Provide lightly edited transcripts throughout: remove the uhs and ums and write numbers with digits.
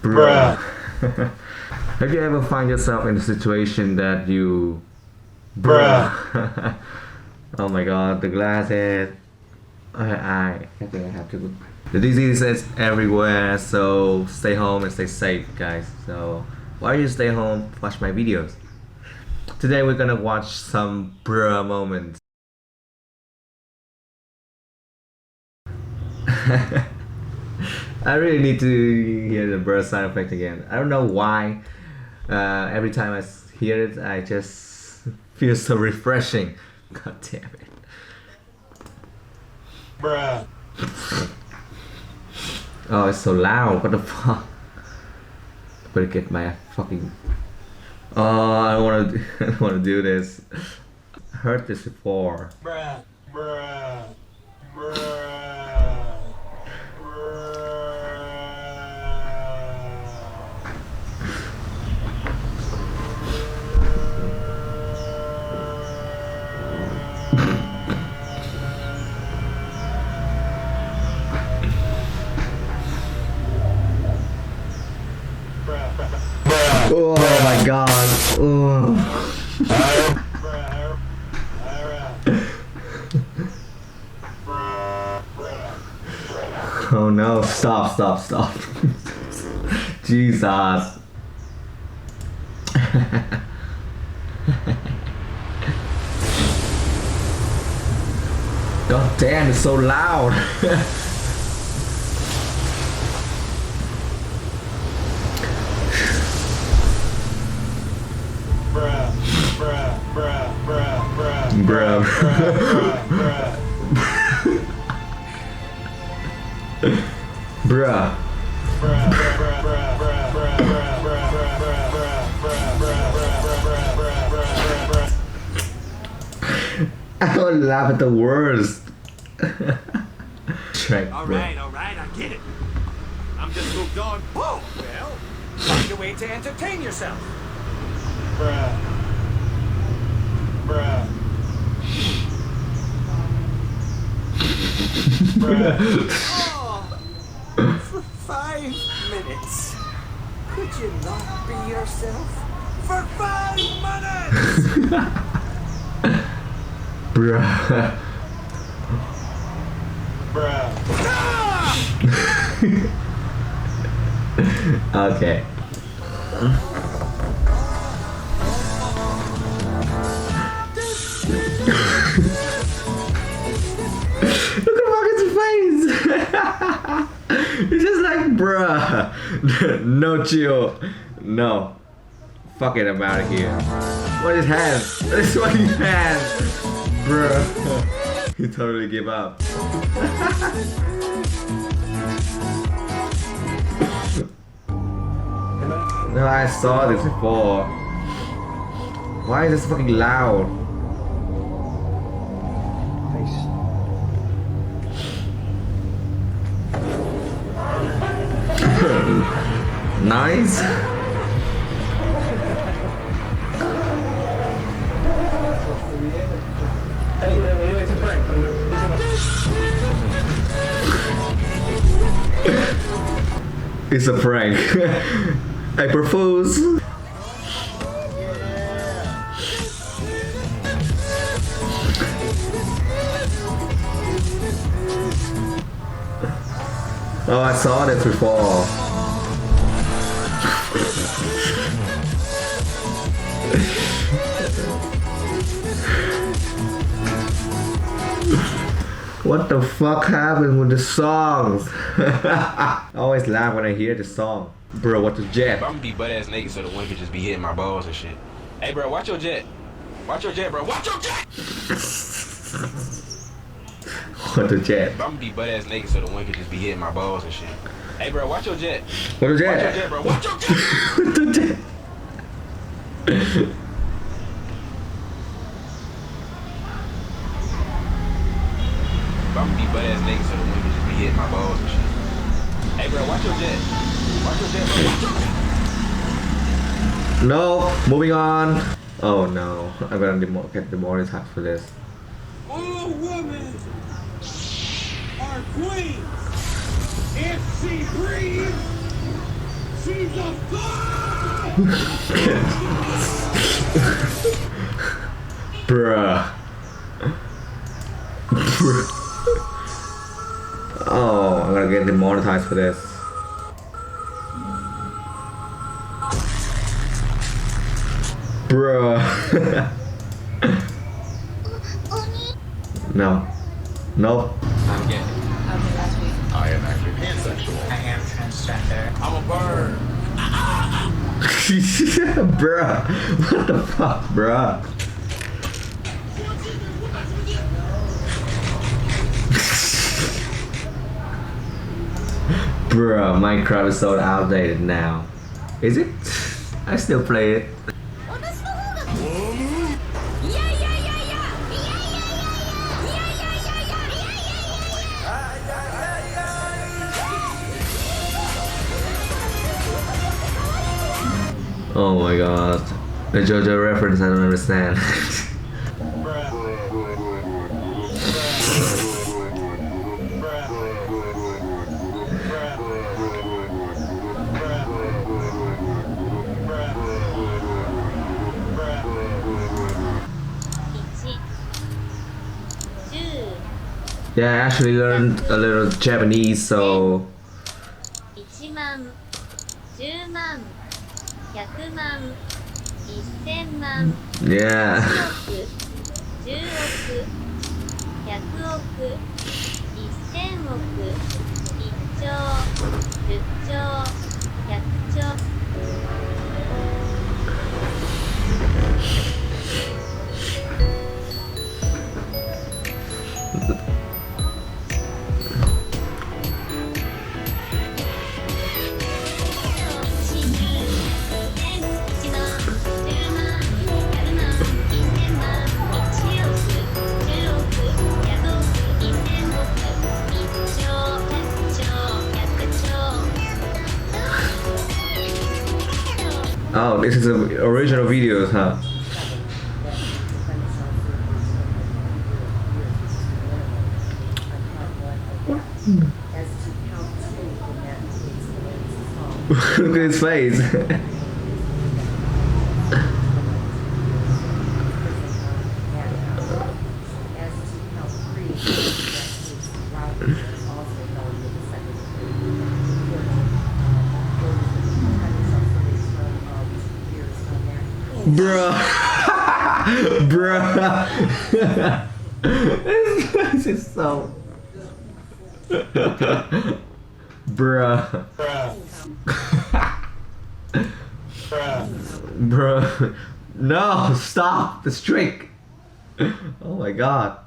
Bruh. Have you ever find yourself in a situation that you... Bruh. Oh my god, the glasses. I think I have to. The disease is everywhere, so stay home and stay safe, guys. So why don't you stay home, watch my videos. Today we're gonna watch some bruh moments. I really need to hear the bruh sound effect again. I don't know why. Every time I hear it, I just feel so refreshing. God damn it. Bruh. Oh, it's so loud. What the fuck? Better get my fucking... Oh, I don't wanna I don't wanna do this. I heard this before. Bruh. Bruh. Bruh. Oh my god. Oh. Oh no, stop. Jesus. God damn, it's so loud. Bruh. Bruh. I don't laugh at the worst. Alright, I get it. I'm just moved on. Whoa! Well, find a way to entertain yourself. Bruh. Bruh. Oh, for 5 minutes. Could you not be yourself? For 5 minutes! Bruh. Bruh. Okay. Look at Marcus' face! It's just like, bruh. No chill. No. Fuck it, I'm out of here. What is hands? What is what he has? Bruh. He totally gave up. No, I saw this before. Why is this fucking loud? Nice. It's a prank. I propose. Oh, I saw this before. What the fuck happened with the songs? I always laugh when I hear the song. Bro, what the jet? I'm gonna be butt ass naked so the wind could just be hitting my balls and shit. Hey bro, watch your jet. Watch your jet, bro. Watch your jet! What the jet? I'm gonna be butt ass naked so the wind could just be hitting my balls and shit. Hey bro, watch your jet. What the jet? Watch your jet, bro. Watch your jet! What the jet? I'm gonna be butt ass naked so the wind could just be hitting my balls and shit. Hey bro, watch your jet. Watch your jet, bro. Watch your jet! No, moving on. Oh no, I'm gonna get demonetized for this. All women are queens. If she breathes, she Bruh. Oh, I'm gonna get demonetized for this. Bruh. No. Nope. I'm gay. I am actually pansexual. I am transgender. I'm a bird. Bruh. What the fuck, bruh? Bruh, Minecraft is so outdated now. Is it? I still play it. Oh my god. The JoJo reference, I don't understand. Bruh. Yeah, I actually learned a little Japanese, so 1万、10万、100万、1000万、 yeah. 1億、10億、100億、1000億、1兆、10兆、100兆。Oh, this is the original videos, huh? Look at his face. Bruh. Bruh. This is so. Bruh. Bruh. Bruh. Bruh. No, stop the streak. Oh my god.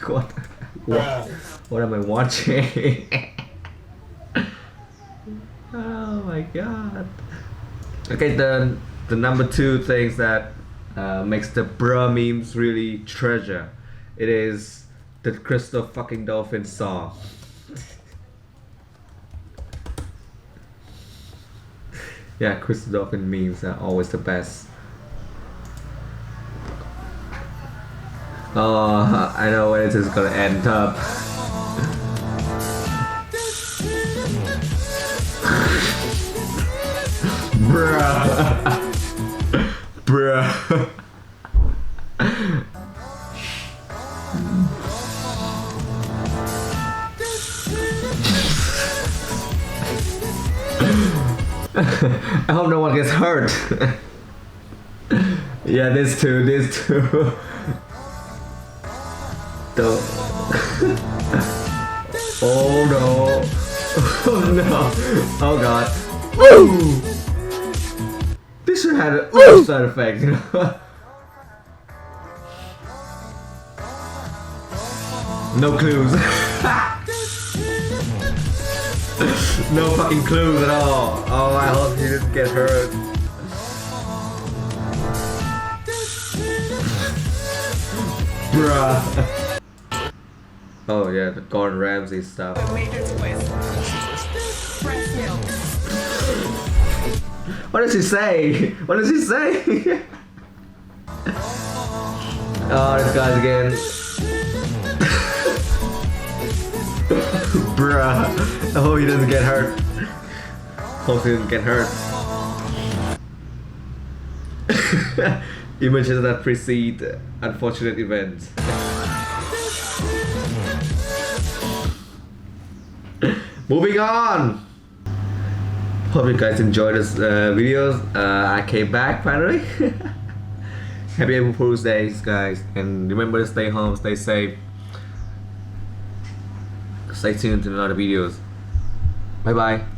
What? Bruh. What am I watching? Oh my god. Okay, the number 2 things that makes the bruh memes really treasure. It is the Crystal fucking Dolphins song. Yeah, Crystal Dolphin memes are always the best. Oh, I know where this is gonna end up. Bruh. Bruh. I hope no one gets hurt. Yeah, this too. Oh no. Oh no. Oh god. Ooh. This should have an side effect, you know? No clues. No fucking clues at all. Oh, I hope he didn't get hurt. Bruh. Oh yeah, the Gordon Ramsay stuff. What does he say? What does he say? Oh, this guy's again. Bruh. I hope he doesn't get hurt. Hope he doesn't get hurt. Images that precede unfortunate events. Moving on. Hope you guys enjoyed this videos. I came back finally. Happy April Fool's Days, guys, and remember to stay home, stay safe. Stay tuned to another videos. Bye bye.